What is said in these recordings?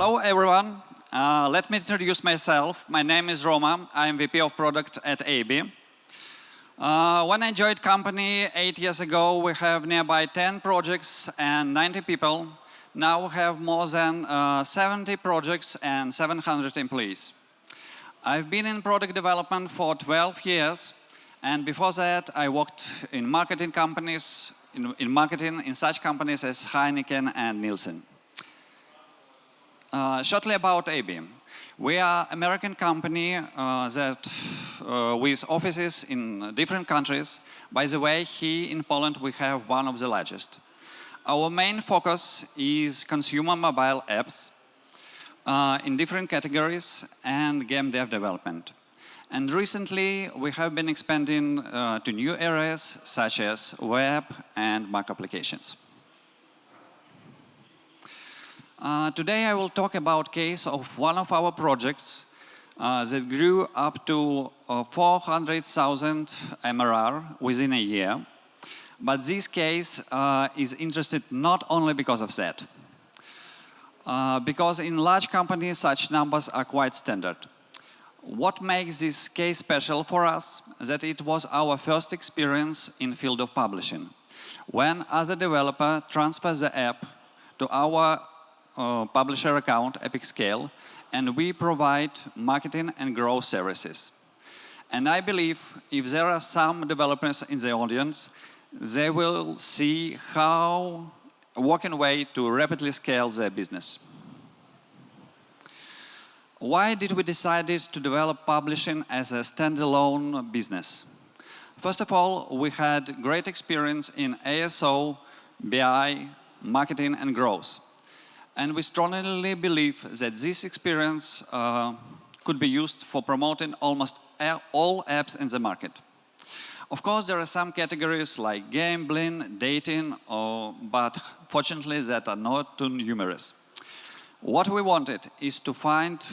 Hello, everyone. Let me introduce myself. My name is Roman. I am VP of Product at AB. When I joined company 8 years ago, we have nearby 10 projects and 90 people. Now we have more than 70 projects and 700 employees. I've been in product development for 12 years, and before that, I worked in marketing companies, in such companies as Heineken and Nielsen. Shortly about AB. We are an American company with offices in different countries. By the way, here in Poland we have one of the largest. Our main focus is consumer mobile apps in different categories and game dev development. And recently we have been expanding to new areas such as web and Mac applications. Today I will talk about case of one of our projects that grew up to 400,000 MRR within a year. But this case is interesting not only because of that. Because in large companies such numbers are quite standard. What makes this case special for us is that it was our first experience in the field of publishing. When as a developer transfers the app to our publisher account, AppGala, and we provide marketing and growth services. And I believe if there are some developers in the audience, they will see how working way to rapidly scale their business. Why did we decide to develop publishing as a standalone business? First of all, we had great experience in ASO, BI, marketing and growth. And we strongly believe that this experience could be used for promoting almost all apps in the market. Of course, there are some categories like gambling, dating, but fortunately that are not too numerous. What we wanted is to find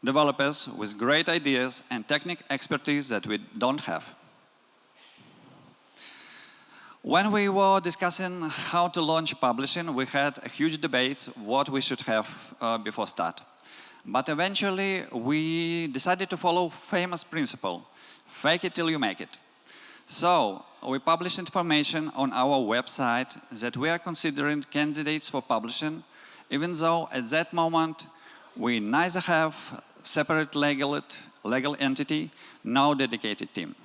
developers with great ideas and technical expertise that we don't have. When we were discussing how to launch publishing, we had a huge debate what we should have before start. But eventually, we decided to follow famous principle, fake it till you make it. So, we published information on our website that we are considering candidates for publishing, even though at that moment, we neither have separate legal entity, nor dedicated team.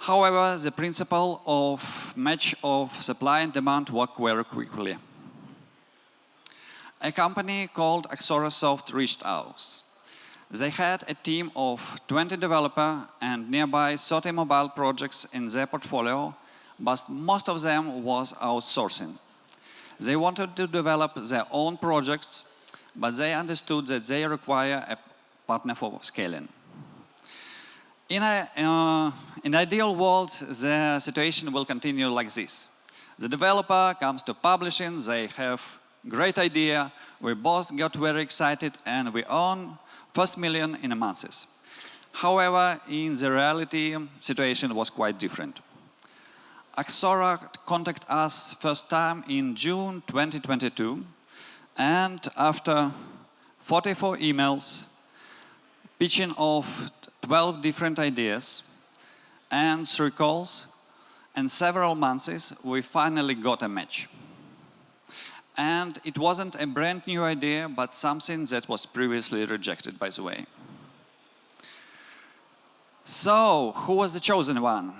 However, the principle of match of supply and demand worked very quickly. A company called Soft reached out. They had a team of 20 developers and nearby 30 mobile projects in their portfolio, but most of them was outsourcing. They wanted to develop their own projects, but they understood that they require a partner for scaling. In an ideal world, the situation will continue like this. The developer comes to publishing, they have great idea, we both got very excited and we earn first million in a month. However, in the reality, situation was quite different. Axora contacted us first time in June 2022, and after 44 emails, pitching of 12 different ideas and 3 calls and several months, we finally got a match. And it wasn't a brand new idea, but something that was previously rejected, by the way. So, who was the chosen one?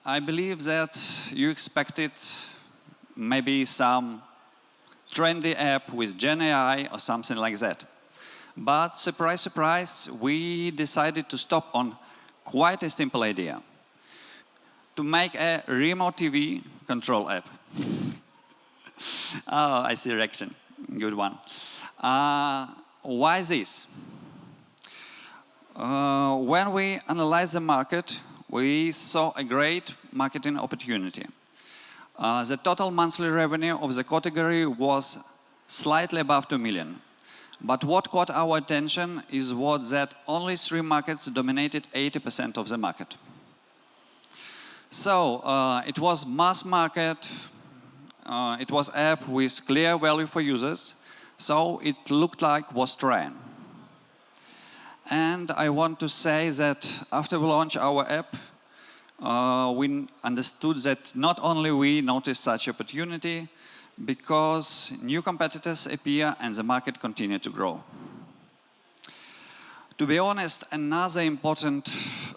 I believe that you expected maybe some trendy app with Gen AI or something like that. But surprise, surprise, we decided to stop on quite a simple idea. To make a remote TV control app. Oh, I see reaction. Good one. Why this? When we analyzed the market, we saw a great marketing opportunity. The total monthly revenue of the category was slightly above 2 million. But what caught our attention is that only 3 markets dominated 80% of the market. So it was mass market, it was app with clear value for users. So it looked like was trying. And I want to say that after we launched our app, we understood that not only we noticed such opportunity, because new competitors appear and the market continued to grow. To be honest, another important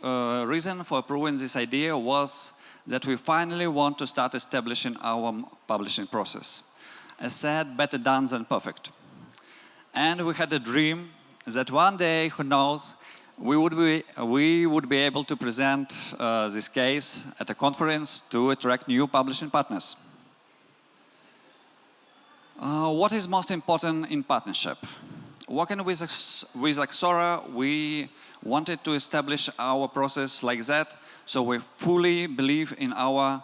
reason for approving this idea was that we finally want to start establishing our publishing process. As said, better done than perfect. And we had a dream that one day, who knows, we would be able to present this case at a conference to attract new publishing partners. What is most important in partnership? Working with Axora, we wanted to establish our process like that, so we fully believe in our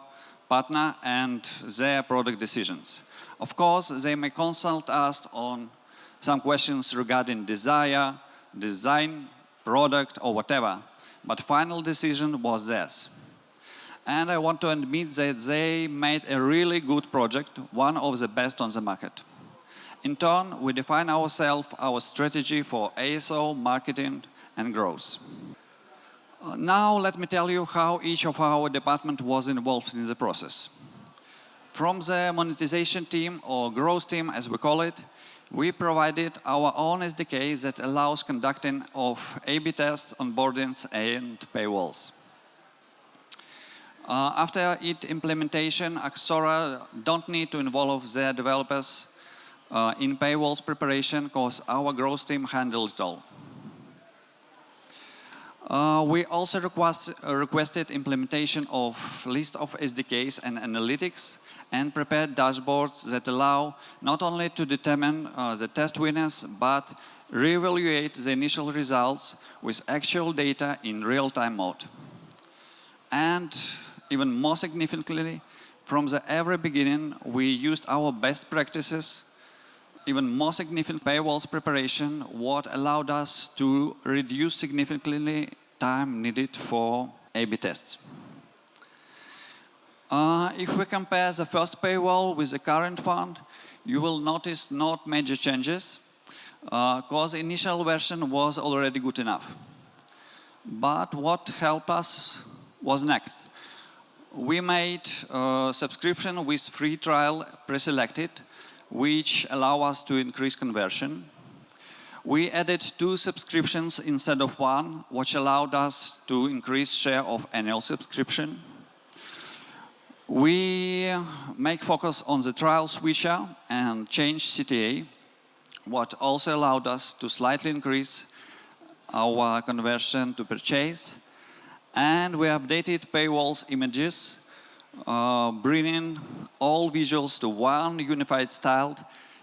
partner and their product decisions. Of course, they may consult us on some questions regarding desire, design, product, or whatever, but final decision was theirs. And I want to admit that they made a really good project, one of the best on the market. In turn, we define ourselves, our strategy for ASO, marketing, and growth. Now let me tell you how each of our department was involved in the process. From the monetization team, or growth team as we call it, we provided our own SDK that allows conducting of A/B tests, onboardings, and paywalls. After its implementation, Axora don't need to involve their developers in paywalls preparation because our growth team handles it all. We also requested implementation of list of SDKs and analytics and prepared dashboards that allow not only to determine the test winners, but reevaluate the initial results with actual data in real-time mode. And even more significantly, from the very beginning, we used our best practices, even more significant paywalls preparation, what allowed us to reduce significantly time needed for A/B tests. If we compare the first paywall with the current one, you will notice not major changes, because the initial version was already good enough. But what helped us was next. We made subscription with free trial pre-selected, which allow us to increase conversion. We added 2 subscriptions instead of 1, which allowed us to increase share of annual subscription. We make focus on the trial switcher and change CTA, what also allowed us to slightly increase our conversion to purchase. And we updated paywalls images, bringing all visuals to one unified style.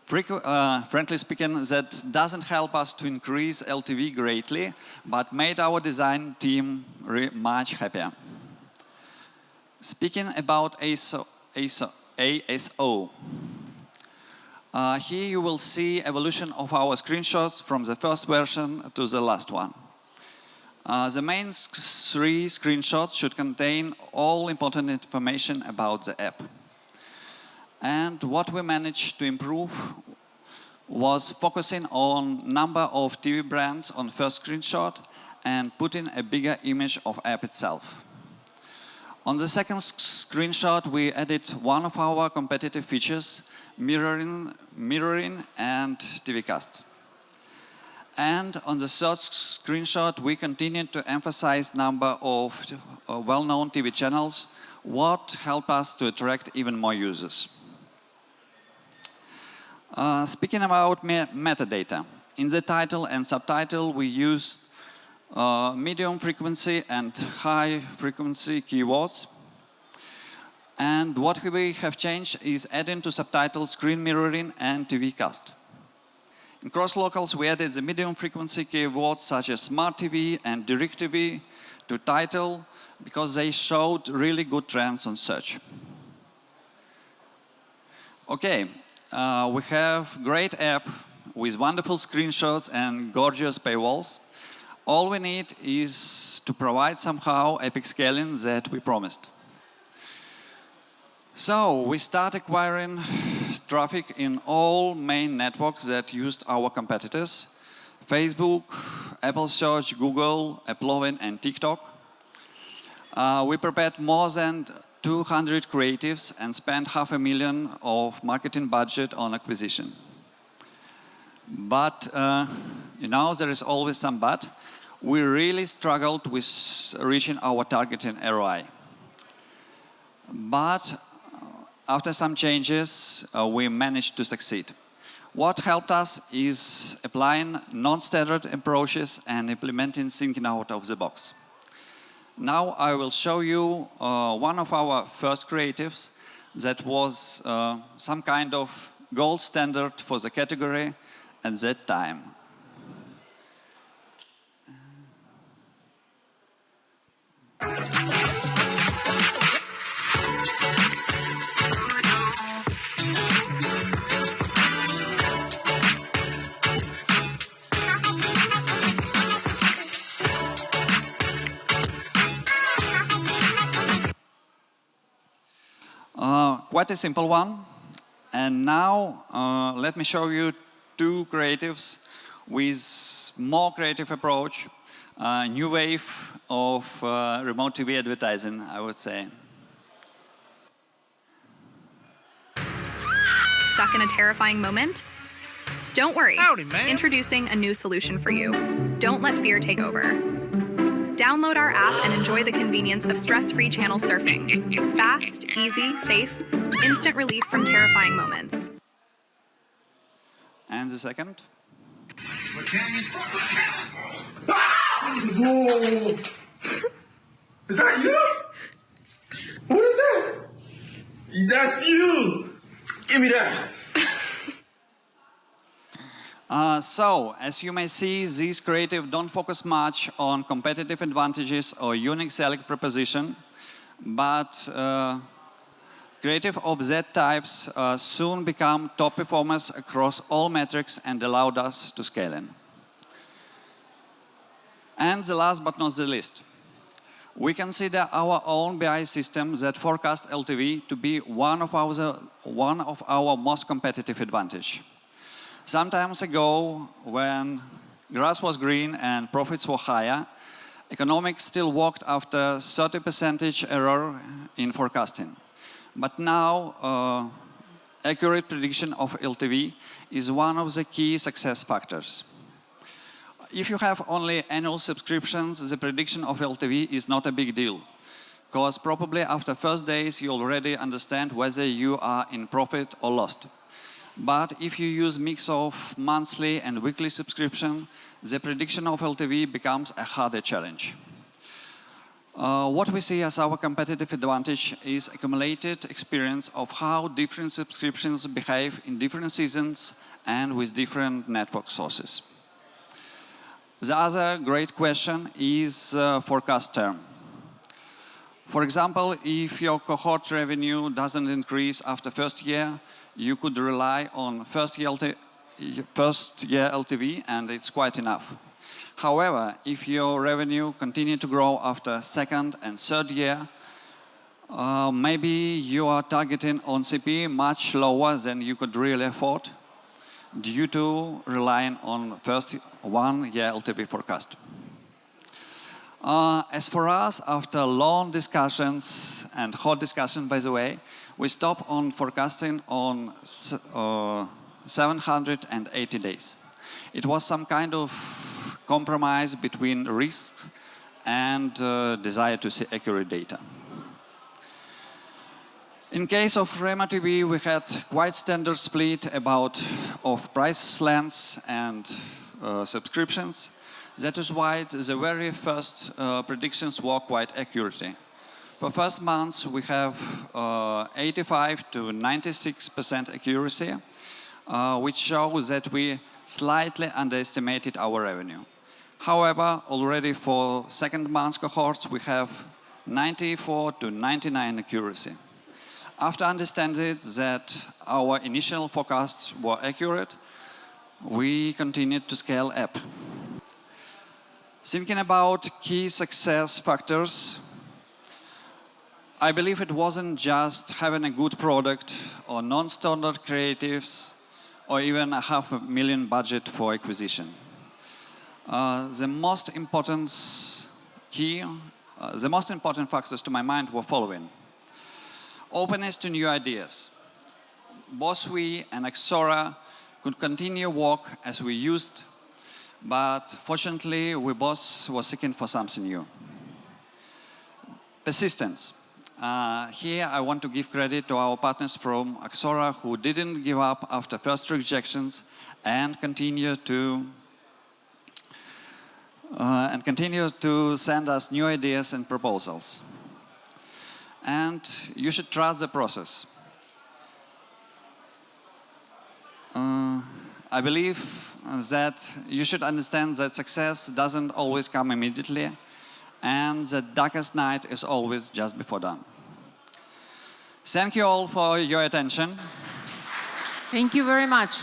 Frankly speaking, that doesn't help us to increase LTV greatly, but made our design team much happier. Speaking about ASO, here you will see evolution of our screenshots from the first version to the last one. The main 3 screenshots should contain all important information about the app. And what we managed to improve was focusing on number of TV brands on first screenshot and putting a bigger image of app itself. On the second screenshot, we added one of our competitive features, mirroring and TV cast. And on the third screenshot, we continued to emphasize number of well-known TV channels, what helped us to attract even more users. Speaking about metadata, in the title and subtitle, we used medium frequency and high frequency keywords. And what we have changed is adding to subtitles screen mirroring and TV cast. In cross-locals, we added the medium frequency keywords such as smart TV and direct TV to title because they showed really good trends on search. Okay, we have great app with wonderful screenshots and gorgeous paywalls. All we need is to provide somehow epic scaling that we promised. So we start acquiring traffic in all main networks that used our competitors: Facebook, Apple Search, Google, Applovin, and TikTok. We prepared more than 200 creatives and spent $500,000 of marketing budget on acquisition. But, there is always some but. We really struggled with reaching our targeting ROI. But after some changes, we managed to succeed. What helped us is applying non-standard approaches and implementing thinking out of the box. Now I will show you one of our first creatives that was some kind of gold standard for the category at that time. Quite a simple one. And now let me show you two creatives with more creative approach, new wave of remote TV advertising, I would say. Stuck in a terrifying moment? Don't worry. Howdy, man. Introducing a new solution for you. Don't let fear take over. Download our app and enjoy the convenience of stress-free channel surfing. Fast, easy, safe, instant relief from terrifying moments. And the second? Whoa! Is that you? What is that? That's you! Give me that! So, as you may see, these creative don't focus much on competitive advantages or unique selling proposition, but creative of that types soon become top performers across all metrics and allowed us to scale in. And the last but not the least, we consider our own BI system that forecasts LTV to be one of our most competitive advantage. Some time ago, when grass was green and profits were higher, economics still worked after 30% error in forecasting. But now, accurate prediction of LTV is one of the key success factors. If you have only annual subscriptions, the prediction of LTV is not a big deal, because probably after first days you already understand whether you are in profit or lost. But if you use mix of monthly and weekly subscription, the prediction of LTV becomes a harder challenge. What we see as our competitive advantage is accumulated experience of how different subscriptions behave in different seasons and with different network sources. The other great question is forecast term. For example, if your cohort revenue doesn't increase after first year, you could rely on first year LTV, and it's quite enough. However, if your revenue continues to grow after second and third year, maybe you are targeting on CP much lower than you could really afford due to relying on first 1 year LTV forecast. As for us, after long discussions, and hot discussion by the way, we stopped on forecasting on 780 days. It was some kind of compromise between risks and desire to see accurate data. In case of Rema TV, we had quite standard split of price slants and subscriptions. That is why the very first predictions were quite accurate. For first months, we have 85 to 96% accuracy, which shows that we slightly underestimated our revenue. However, already for second month cohorts, we have 94 to 99 accuracy. After understanding that our initial forecasts were accurate, we continued to scale up. Thinking about key success factors, I believe it wasn't just having a good product or non-standard creatives or even a $500,000 budget for acquisition. The most important factors to my mind were following. Openness to new ideas. Both we and Axora could continue work as we used, but fortunately we both were seeking for something new. Persistence. Here I want to give credit to our partners from Axora who didn't give up after first rejections and continue to send us new ideas and proposals. And you should trust the process. I believe that you should understand that success doesn't always come immediately, and the darkest night is always just before dawn. Thank you all for your attention. Thank you very much.